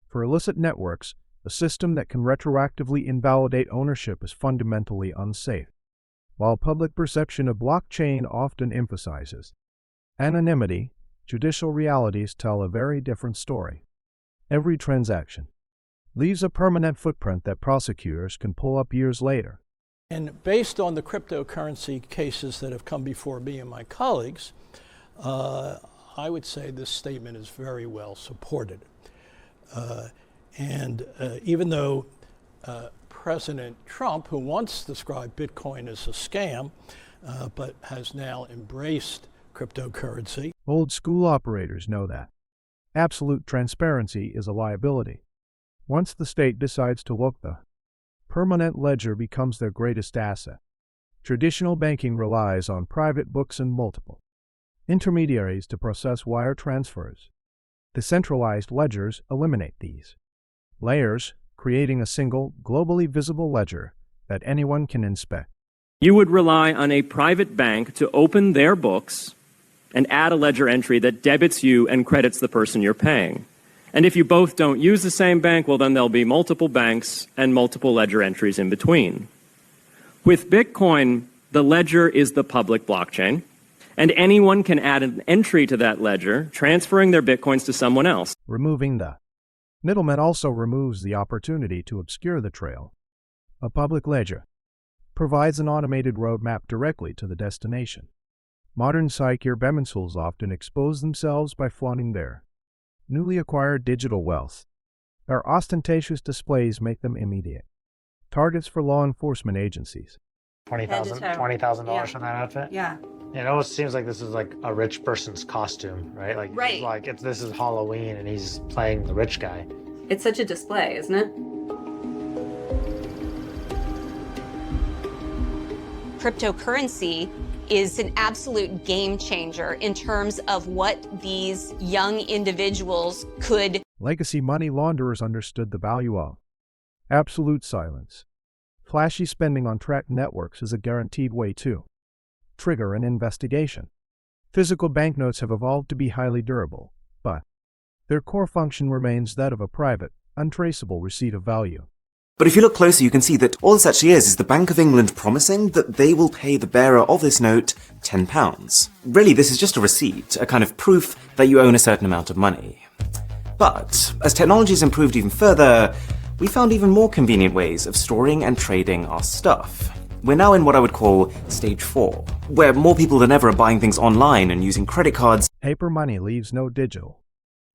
For illicit networks, a system that can retroactively invalidate ownership is fundamentally unsafe, while public perception of blockchain often emphasizes anonymity. Judicial realities tell a very different story. Every transaction leaves a permanent footprint that prosecutors can pull up years later. And based on the cryptocurrency cases that have come before me and my colleagues, I would say this statement is very well supported. Even though President Trump, who once described Bitcoin as a scam, but has now embraced cryptocurrency. Old school operators know that absolute transparency is a liability. Once the state decides to look, the permanent ledger becomes their greatest asset. Traditional banking relies on private books and multiple intermediaries to process wire transfers. Decentralized ledgers eliminate these layers, creating a single, globally visible ledger that anyone can inspect. You would rely on a private bank to open their books and add a ledger entry that debits you and credits the person you're paying. And if you both don't use the same bank, well, then there'll be multiple banks and multiple ledger entries in between. With Bitcoin, the ledger is the public blockchain, and anyone can add an entry to that ledger, transferring their Bitcoins to someone else. Removing the middleman also removes the opportunity to obscure the trail. A public ledger provides an automated roadmap directly to the destination. Modern secure payment tools often expose themselves by flaunting their newly acquired digital wealth. Their ostentatious displays make them immediate targets for law enforcement agencies. $20,000 for that outfit? Yeah. It almost seems like this is like a rich person's costume, right? This is Halloween and he's playing the rich guy. It's such a display, isn't it? Cryptocurrency is an absolute game changer in terms of what these young individuals could. Legacy money launderers understood the value of absolute silence. Flashy spending on tracked networks is a guaranteed way to trigger an investigation. Physical banknotes have evolved to be highly durable, but their core function remains that of a private, untraceable receipt of value. But if you look closer, you can see that all this actually is the Bank of England promising that they will pay the bearer of this note £10. Really, this is just a receipt, a kind of proof that you own a certain amount of money. But as technology has improved even further, we found even more convenient ways of storing and trading our stuff. We're now in what I would call stage 4, where more people than ever are buying things online and using credit cards. Paper money leaves no digital.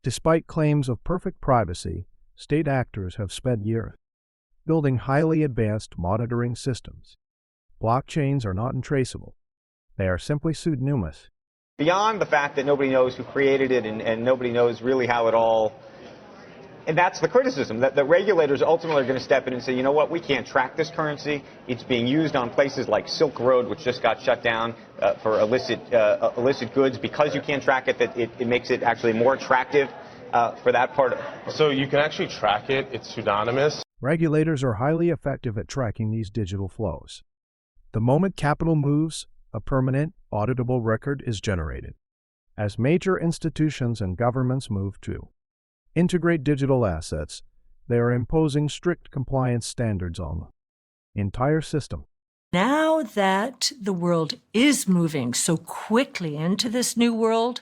Despite claims of perfect privacy, state actors have spent years building highly advanced monitoring systems. Blockchains are not untraceable. They are simply pseudonymous. Beyond the fact that nobody knows who created it and nobody knows really how it all... And that's the criticism, that the regulators ultimately are going to step in and say, you know what, we can't track this currency. It's being used on places like Silk Road, which just got shut down for illicit goods. Because you can't track it, it makes it actually more attractive for that part. So you can actually track it. It's pseudonymous. Regulators are highly effective at tracking these digital flows. The moment capital moves, a permanent, auditable record is generated. As major institutions and governments move to integrate digital assets, they are imposing strict compliance standards on the entire system. Now that the world is moving so quickly into this new world,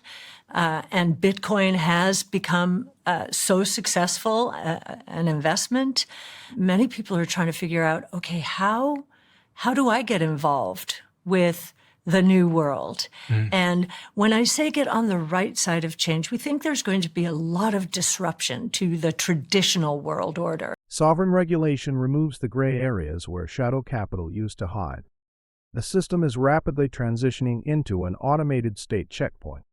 and Bitcoin has become so successful an investment, many people are trying to figure out, okay, how do I get involved with the new world? And when I say get on the right side of change, we think there's going to be a lot of disruption to the traditional world order. Sovereign regulation removes the gray areas where shadow capital used to hide. The system is rapidly transitioning into an automated state checkpoint.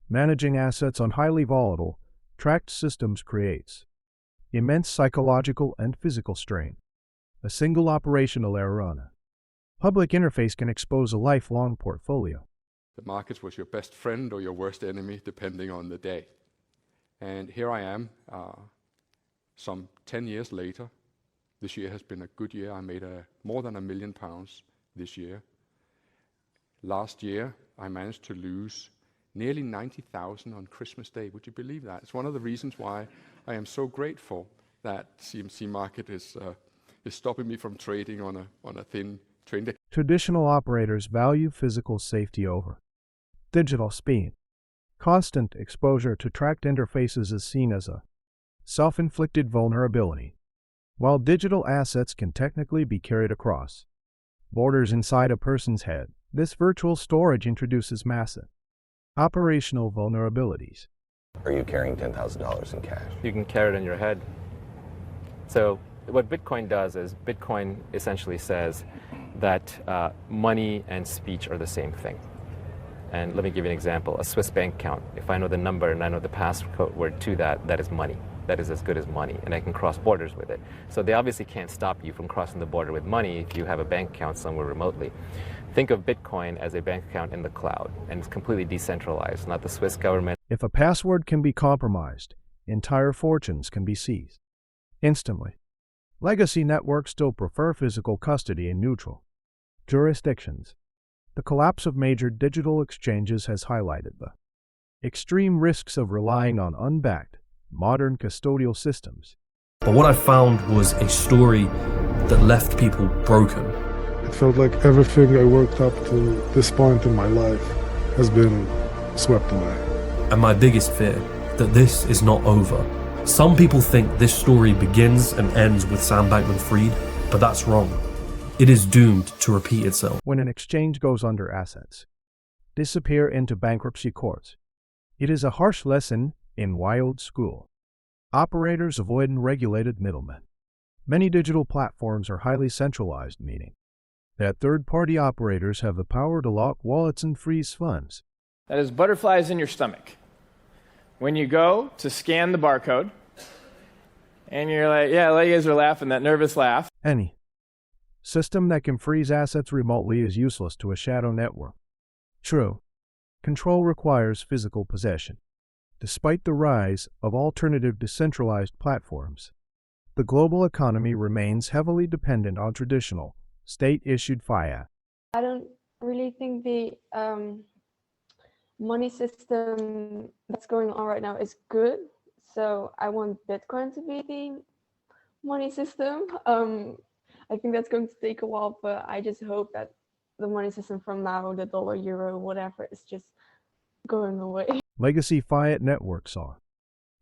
Managing assets on highly volatile, tracked systems creates immense psychological and physical strain. A single operational error on a public interface can expose a lifelong portfolio. The markets was your best friend or your worst enemy, depending on the day. And here I am, some 10 years later. This year has been a good year. I made more than £1 million this year. Last year, I managed to lose nearly 90,000 on Christmas Day. Would you believe that? It's one of the reasons why I am so grateful that CMC Market is stopping me from trading on a thin trading day. Traditional operators value physical safety over digital speed. Constant exposure to tracked interfaces is seen as a self-inflicted vulnerability. While digital assets can technically be carried across borders inside a person's head, this virtual storage introduces massive operational vulnerabilities. Are you carrying $10,000 in cash? You can carry it in your head. So what Bitcoin does is Bitcoin essentially says that money and speech are the same thing. And let me give you an example. A Swiss bank account, if I know the number and I know the password to that, that is money. That is as good as money, and I can cross borders with it. So they obviously can't stop you from crossing the border with money if you have a bank account somewhere remotely. Think of Bitcoin as a bank account in the cloud, and it's completely decentralized, not the Swiss government. If a password can be compromised, entire fortunes can be seized instantly. Legacy networks still prefer physical custody in neutral jurisdictions. The collapse of major digital exchanges has highlighted the extreme risks of relying on unbacked, modern custodial systems. But what I found was a story that left people broken. It felt like everything I worked up to this point in my life has been swept away. And my biggest fear, that this is not over. Some people think this story begins and ends with Sam Bankman-Fried, but that's wrong. It is doomed to repeat itself. When an exchange goes under, assets disappear into bankruptcy courts. It is a harsh lesson in wild school. Operators avoid unregulated middlemen. Many digital platforms are highly centralized, meaning that third-party operators have the power to lock wallets and freeze funds. That is butterflies in your stomach. When you go to scan the barcode, and you're like, yeah, you guys are laughing, that nervous laugh. Any system that can freeze assets remotely is useless to a shadow network. True, control requires physical possession. Despite the rise of alternative decentralized platforms, the global economy remains heavily dependent on traditional, state-issued fiat. I don't really think the money system that's going on right now is good. So I want Bitcoin to be the money system. I think that's going to take a while, but I just hope that the money system from now, the dollar, euro, whatever, is just going away. Legacy fiat networks are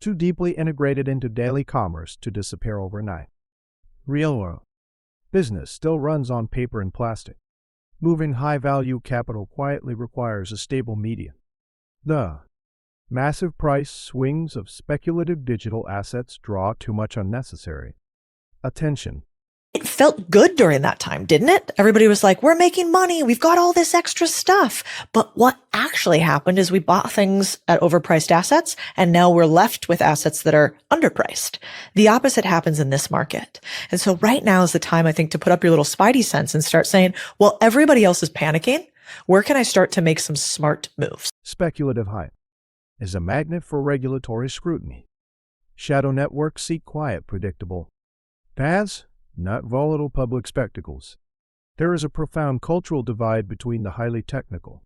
too deeply integrated into daily commerce to disappear overnight. Real-world business still runs on paper and plastic. Moving high-value capital quietly requires a stable medium. The massive price swings of speculative digital assets draw too much unnecessary attention. It felt good during that time, didn't it? Everybody was like, we're making money. We've got all this extra stuff. But what actually happened is we bought things at overpriced assets, and now we're left with assets that are underpriced. The opposite happens in this market. And so right now is the time, I think, to put up your little spidey sense and start saying, well, everybody else is panicking. Where can I start to make some smart moves? Speculative hype is a magnet for regulatory scrutiny. Shadow networks seek quiet, predictable paths, not volatile public spectacles. There is a profound cultural divide between the highly technical,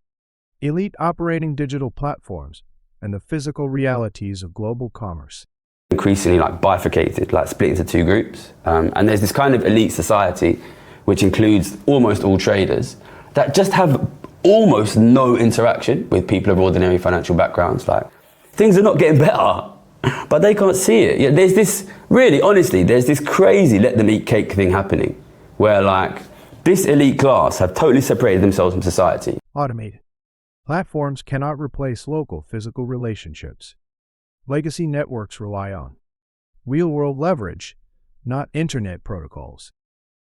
elite operating digital platforms and the physical realities of global commerce. Increasingly bifurcated, split into two groups. And there's this kind of elite society, which includes almost all traders, that just have almost no interaction with people of ordinary financial backgrounds. Things are not getting better, but they can't see it. Yeah, there's this, really, honestly, there's this crazy let them eat cake thing happening, where this elite class have totally separated themselves from society. Automated platforms cannot replace local physical relationships. Legacy networks rely on real-world leverage, not internet protocols.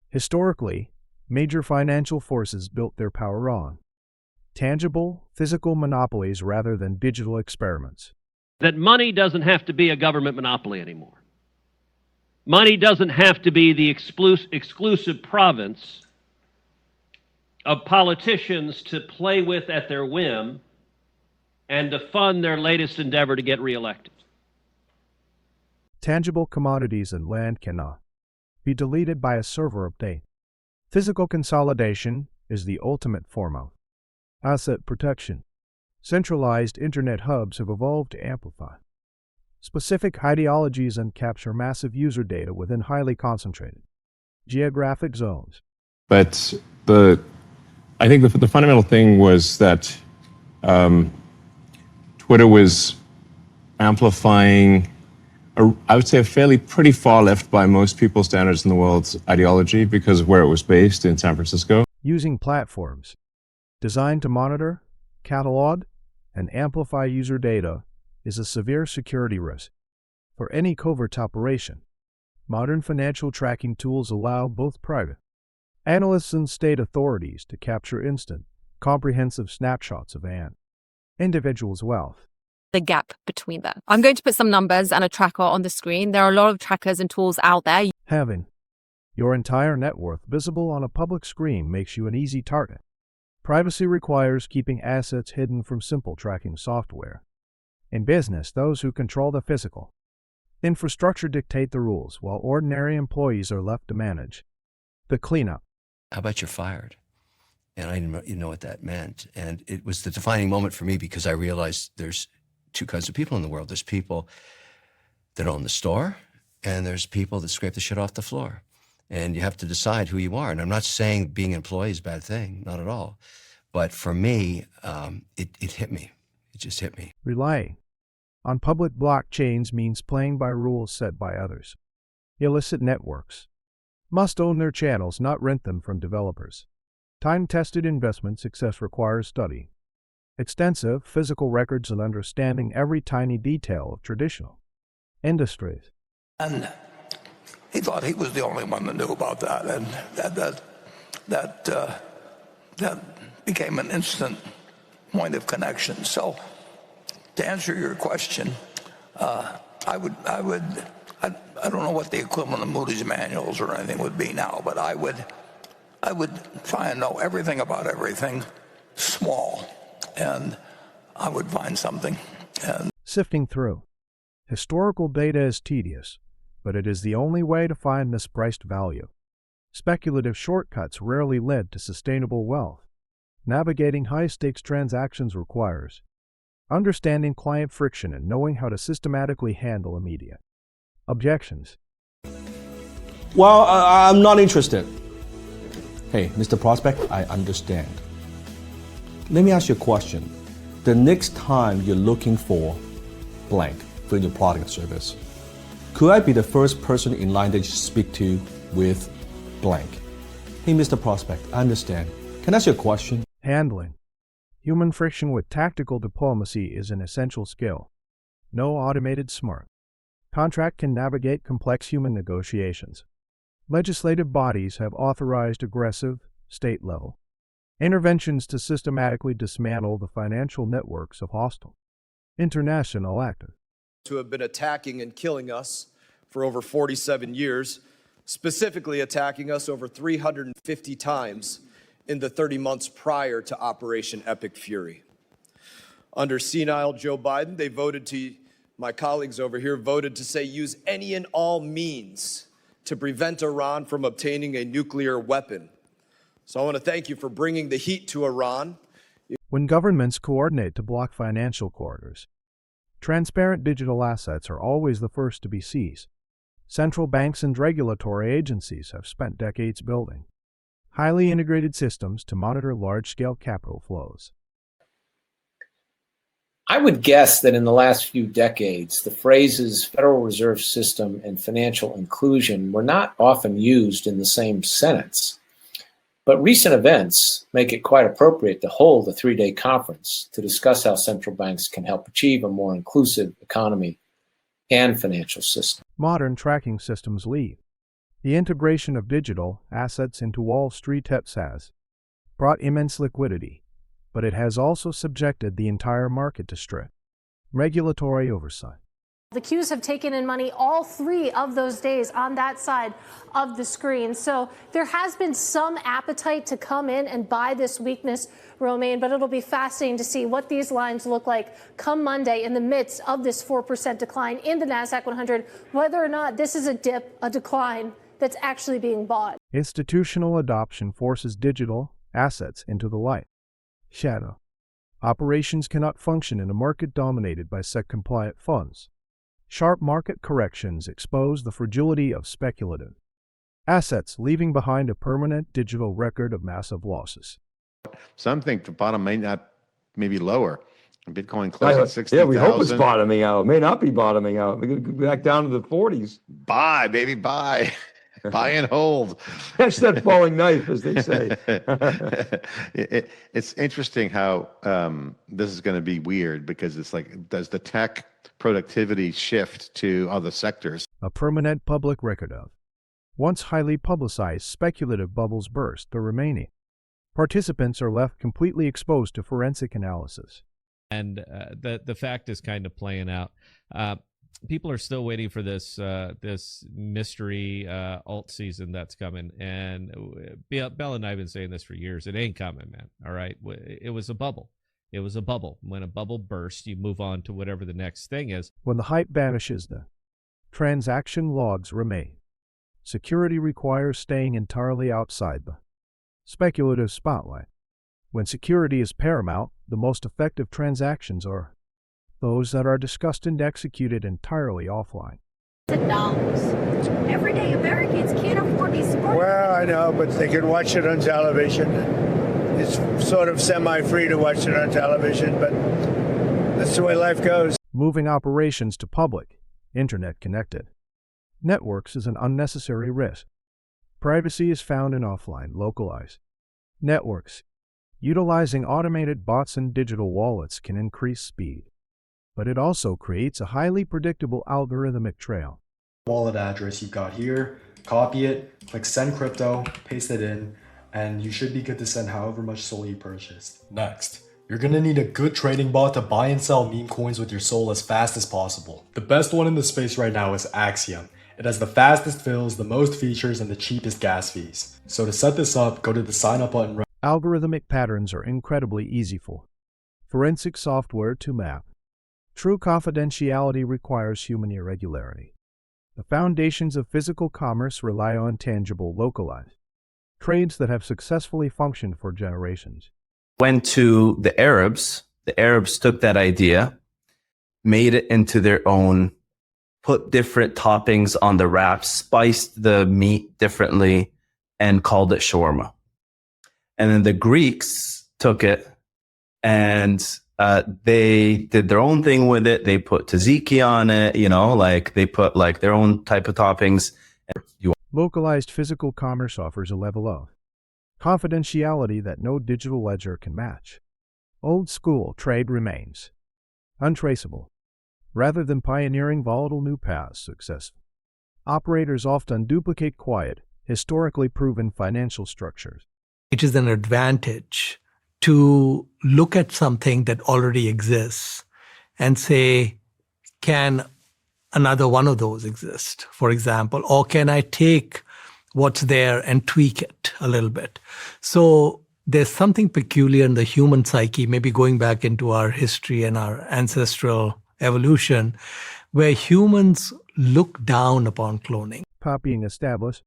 Historically, major financial forces built their power on tangible, physical monopolies rather than digital experiments. That money doesn't have to be a government monopoly anymore. Money doesn't have to be the exclusive province of politicians to play with at their whim and to fund their latest endeavor to get reelected. Tangible commodities and land cannot be deleted by a server update. Physical consolidation is the ultimate form of asset protection. Centralized internet hubs have evolved to amplify specific ideologies and capture massive user data within highly concentrated geographic zones. But I think the fundamental thing was that Twitter was amplifying, I would say, a pretty far left by most people's standards in the world's ideology because of where it was based in San Francisco. Using platforms designed to monitor, catalog, and amplify user data is a severe security risk for any covert operation. Modern financial tracking tools allow both private analysts and state authorities to capture instant, comprehensive snapshots of an individual's wealth. The gap between them. I'm going to put some numbers and a tracker on the screen. There are a lot of trackers and tools out there. Having your entire net worth visible on a public screen makes you an easy target. Privacy requires keeping assets hidden from simple tracking software. In business, those who control the physical infrastructure dictate the rules, while ordinary employees are left to manage the cleanup. How about you're fired? And I didn't know what that meant. And it was the defining moment for me because I realized there's two kinds of people in the world. There's people that own the store, and there's people that scrape the shit off the floor. And you have to decide who you are. And I'm not saying being an employee is a bad thing, not at all. But for me, it hit me. It just hit me. Relying on public blockchains means playing by rules set by others. Illicit networks must own their channels, not rent them from developers. Time-tested investment success requires study, extensive physical records, and understanding every tiny detail of traditional industries. And he thought he was the only one that knew about that, and that became an instant point of connection. So, to answer your question, I don't know what the equivalent of Moody's manuals or anything would be now, but I would try and know everything about everything small, and I would find something. And sifting through historical data is tedious, but it is the only way to find mispriced value. Speculative shortcuts rarely led to sustainable wealth. Navigating high-stakes transactions requires understanding client friction and knowing how to systematically handle immediate objections. Well, I'm not interested. Hey, Mr. Prospect, I understand. Let me ask you a question. The next time you're looking for blank for your product or service, could I be the first person in line that you speak to with blank? Hey, Mr. Prospect, I understand. Can I ask you a question? Handling human friction with tactical diplomacy is an essential skill. No automated smart contract can navigate complex human negotiations. Legislative bodies have authorized aggressive, state-level interventions to systematically dismantle the financial networks of hostile international actors. To have been attacking and killing us for over 47 years, specifically attacking us over 350 times in the 30 months prior to Operation Epic Fury. Under senile Joe Biden, my colleagues over here voted to say use any and all means to prevent Iran from obtaining a nuclear weapon. So I want to thank you for bringing the heat to Iran. When governments coordinate to block financial corridors, transparent digital assets are always the first to be seized. Central banks and regulatory agencies have spent decades building highly integrated systems to monitor large-scale capital flows. I would guess that in the last few decades, the phrases Federal Reserve System and financial inclusion were not often used in the same sentence. But recent events make it quite appropriate to hold a 3-day conference to discuss how central banks can help achieve a more inclusive economy and financial system. Modern tracking systems lead. The integration of digital assets into Wall Street has brought immense liquidity, but it has also subjected the entire market to strict regulatory oversight. The Qs have taken in money all 3 of those days on that side of the screen. So there has been some appetite to come in and buy this weakness, Romaine, but it'll be fascinating to see what these lines look like come Monday in the midst of this 4% decline in the NASDAQ 100, whether or not this is a dip, a decline that's actually being bought. Institutional adoption forces digital assets into the light, shadow Operations cannot function in a market dominated by SEC-compliant funds. Sharp market corrections expose the fragility of speculative assets, leaving behind a permanent digital record of massive losses. Some think the bottom may not, maybe lower. Bitcoin closed at 60,000. Yeah, we hope it's bottoming out. It may not be bottoming out. We're going to go back down to the 40s. Buy, baby, buy. Buy and hold. Catch that falling knife, as they say. It's interesting how this is going to be weird, because it's like, does the tech productivity shift to other sectors? A permanent public record of once highly publicized speculative bubbles burst. The remaining participants are left completely exposed to forensic analysis. And the fact is kind of playing out. People are still waiting for this this mystery alt season that's coming. And Bell and I have been saying this for years. It ain't coming, man. All right. It was a bubble. It was a bubble. When a bubble bursts, you move on to whatever the next thing is. When the hype vanishes, the transaction logs remain. Security requires staying entirely outside the speculative spotlight. When security is paramount, the most effective transactions are those that are discussed and executed entirely offline. $100. Everyday Americans can't afford these sports. Well, I know, but they can watch it on television. It's sort of semi-free to watch it on television, but that's the way life goes. Moving operations to public, internet-connected networks is an unnecessary risk. Privacy is found in offline, localized networks. Utilizing automated bots and digital wallets can increase speed, but it also creates a highly predictable algorithmic trail. Wallet address you've got here, copy it, click send crypto, paste it in, and you should be good to send however much SOL you purchased. Next, you're gonna need a good trading bot to buy and sell meme coins with your SOL as fast as possible. The best one in the space right now is Axiom. It has the fastest fills, the most features, and the cheapest gas fees. So to set this up, go to the sign up button. Algorithmic patterns are incredibly easy for forensic software to map. True confidentiality requires human irregularity. The foundations of physical commerce rely on tangible, localized trades that have successfully functioned for generations. Went to the Arabs. The Arabs took that idea, made it into their own, put different toppings on the wraps, spiced the meat differently, and called it shawarma. And then the Greeks took it and they did their own thing with it. They put tzatziki on it, like they put like their own type of toppings. Localized physical commerce offers a level of confidentiality that no digital ledger can match. Old school trade remains untraceable. Rather than pioneering volatile new paths, successful operators often duplicate quiet, historically proven financial structures. It is an advantage to look at something that already exists and say, can another one of those exist, for example, or can I take what's there and tweak it a little bit? So there's something peculiar in the human psyche, maybe going back into our history and our ancestral evolution, where humans look down upon cloning. Copying established,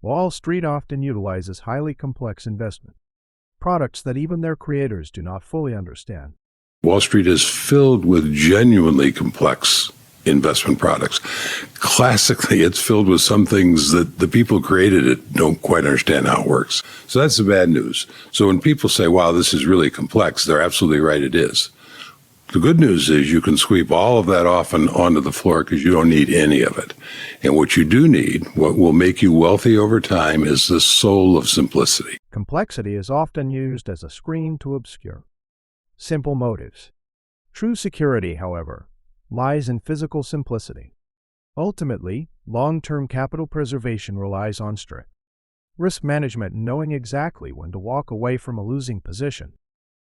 Wall Street often utilizes highly complex investment products that even their creators do not fully understand. Wall Street is filled with genuinely complex investment products. Classically, it's filled with some things that the people who created it don't quite understand how it works. So that's the bad news. So when people say, wow, this is really complex, they're absolutely right, it is. The good news is you can sweep all of that off and onto the floor because you don't need any of it. And what you do need, what will make you wealthy over time, is the soul of simplicity. Complexity is often used as a screen to obscure simple motives. True security, however, lies in physical simplicity. Ultimately, long-term capital preservation relies on strict risk management and knowing exactly when to walk away from a losing position.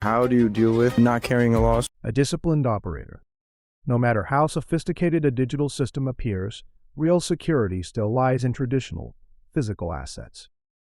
How do you deal with not carrying a loss? A disciplined operator. No matter how sophisticated a digital system appears, real security still lies in traditional, physical assets.